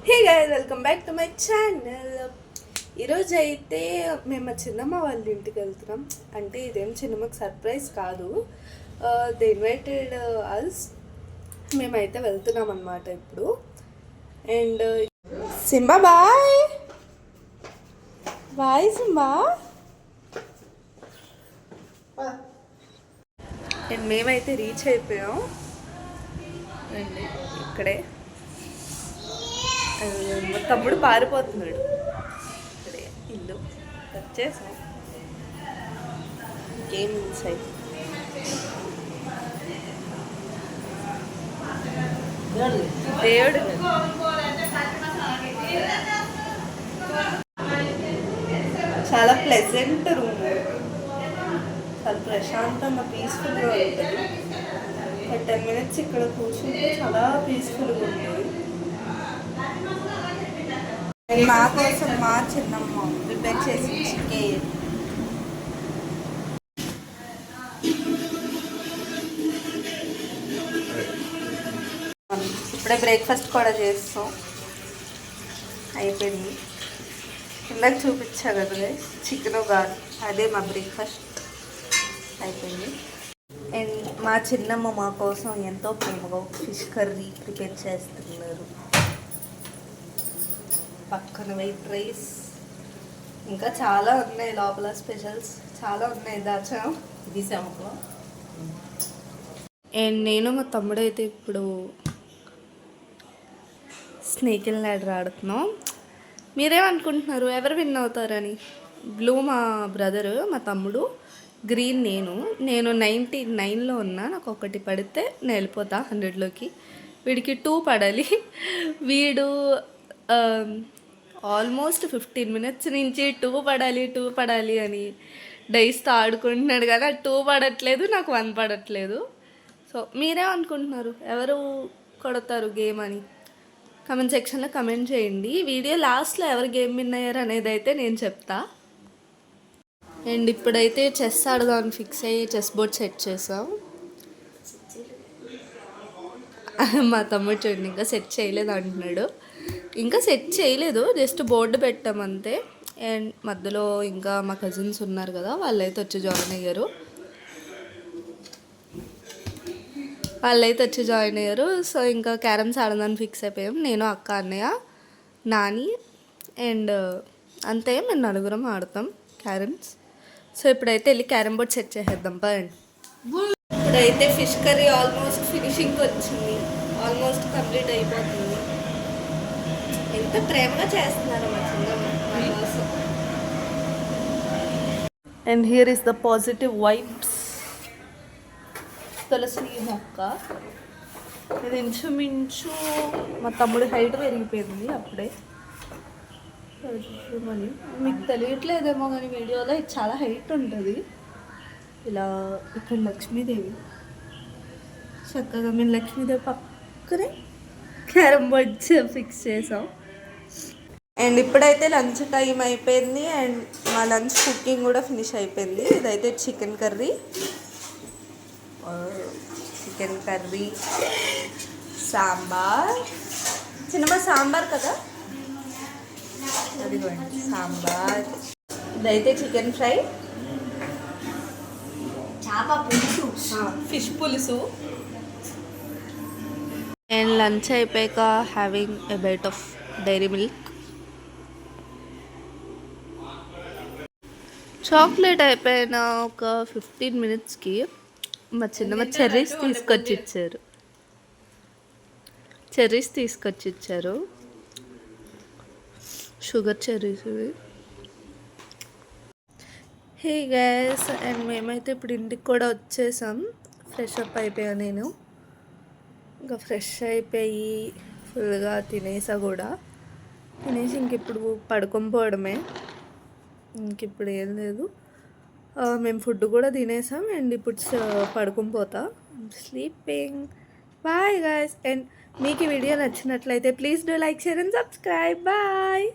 Hey guys, welcome back to my channel. ఈరోజు అయితే మేము మా చిన్నమ్మ వాళ్ళ ఇంటికి వెళ్తున్నాం. అంటే ఇదేం చిన్నమ్మకి సర్ప్రైజ్ కాదు, దే ఇన్వైటెడ్ అస్. మేమైతే వెళ్తున్నాం అన్నమాట ఇప్పుడు. And Simba bye bye Simba. And మేమైతే రీచ్ అయిపోయాం. అండి ఇక్కడే మా తమ్ముడు పారిపోతున్నాడు. ఇక్కడే ఇల్లు వచ్చేసాం. Game inside. దేవుడు చాలా ప్లెజెంట్ రూమ్, చాలా ప్రశాంతంగా పీస్ఫుల్గా ఉంటుంది. 10 minutes ఇక్కడ కూర్చుంటే చాలా పీస్ఫుల్గా ఉంటుంది. మా కోసం మా చిన్నమ్మ ప్రిపేర్ చేసి చికెన్. ఇప్పుడే బ్రేక్ఫాస్ట్ కూడా చేస్తాం, అయిపోయింది. ఇందాక చూపించా కదా చికెన్ కాదు, అదే మా బ్రేక్ఫాస్ట్ అయిపోయింది. అండ్ మా చిన్నమ్మ మా కోసం ఎంతో ప్రేమగా ఫిష్ కర్రీ ప్రిపేర్ చేస్తున్నారు. పక్కన వైట్ రైస్, ఇంకా చాలా ఉన్నాయి లోపల, స్పెషల్స్ చాలా ఉన్నాయి. దాచా తీసాము. అండ్ నేను మా తమ్ముడు అయితే ఇప్పుడు స్నేక్ అండ్ ల్యాడర్ ఆడుతున్నాం. మీరేమనుకుంటున్నారు ఎవరు విన్ అవుతారని? బ్లూ మా బ్రదరు, మా తమ్ముడు. గ్రీన్ నేను 99లో ఉన్నా. నాకు ఒకటి పడితే నేను వెళ్ళిపోతా 100లోకి. వీడికి 2 పడాలి. వీడు ఆల్మోస్ట్ 15 minutes నుంచి 2 పడాలి అని డైస్తో ఆడుకుంటున్నాడు. కానీ 2 పడట్లేదు, నాకు 1 పడట్లేదు. సో మీరేమనుకుంటున్నారు ఎవరు కొడతారు గేమ్ అని కమెంట్ సెక్షన్లో కమెంట్ చేయండి. వీడియో లాస్ట్లో ఎవరు గేమ్ విన్ అయ్యారు అనేది అయితే నేను చెప్తా. అండ్ ఇప్పుడైతే చెస్ ఆడదామని ఫిక్స్ అయ్యి చెస్ బోర్డ్ సెట్ చేసాం. మా తమ్ముడు చూడండి ఇంకా సెట్ చేయలేదు అంటున్నాడు. ఇంకా సెట్ చేయలేదు, జస్ట్ బోర్డు పెట్టాం అంతే. అండ్ మధ్యలో ఇంకా మా కజిన్స్ ఉన్నారు కదా, వాళ్ళైతే వచ్చి జాయిన్ అయ్యారు. సో ఇంకా క్యారమ్స్ ఆడదాన్ని ఫిక్స్ అయిపోయాం. నేను, అక్క, అన్నయ్య, నాని అండ్ అంతే. మేము 4 ఆడతాం క్యారమ్స్. సో ఇప్పుడైతే వెళ్ళి క్యారమ్ బోర్డ్ సెట్ చేసేద్దాం పదండి. ఇప్పుడైతే ఫిష్ కర్రీ ఆల్మోస్ట్ ఫినిషింగ్కి వచ్చింది, ఆల్మోస్ట్ కంప్లీట్ అయిపోతుంది. ఎంత ప్రేమగా చేస్తున్నారు మా చిన్నమ్మ మా కోసం. And here is the positive vibes. తులసి మొక్క ఇది ఇంచుమించు మా తమ్ముడి హైట్ పెరిగిపోయింది అప్పుడే. మళ్ళీ మీకు తెలియట్లేదేమో కానీ వీడియోలో ఇది చాలా హైట్ ఉంటుంది. ఇలా ఇక్కడ లక్ష్మీదేవి, చక్కగా మేము లక్ష్మీదేవి పక్కనే క్యారమ్ బోర్డ్ ఫిక్స్ చేసాం. అండ్ ఇప్పుడైతే లంచ్ టైం అయిపోయింది. అండ్ మా లంచ్ కుకింగ్ కూడా ఫినిష్ అయిపోయింది. ఇదైతే చికెన్ కర్రీ, సాంబార్. చిన్నమ్మ సాంబార్ కదా, అదిగోండి సాంబార్. ఇదైతే చికెన్ ఫ్రై, చేప పులుసు, ఫిష్ పులుసు. అండ్ లంచ్ అయిపోయాక having a bite of Dairy Milk. Chocolate అయిపోయిన ఒక 15 minutesకి మా చిన్నమ్మ చెర్రీస్ తీసుకొచ్చి ఇచ్చారు. షుగర్ చెర్రీస్ ఇవి. హే గైస్, అండ్ మేమైతే ఇప్పుడు ఇంటికి కూడా వచ్చేసాం. ఫ్రెష్ అప్ అయిపోయా నేను. ఇంకా ఫ్రెష్ అయిపోయి ఫుల్గా తినేసా కూడా. తినేసి ఇంక ఇప్పుడు పడుకోపోవడమే. ఇంకిప్పుడు ఏం లేదు, మేము ఫుడ్ కూడా తినేసాం. అండ్ ఇప్పుడు పడుకొని పోతా, స్లీపింగ్. Bye guys. అండ్ మీకు ఈ వీడియో నచ్చినట్లయితే please do like, share and subscribe. Bye.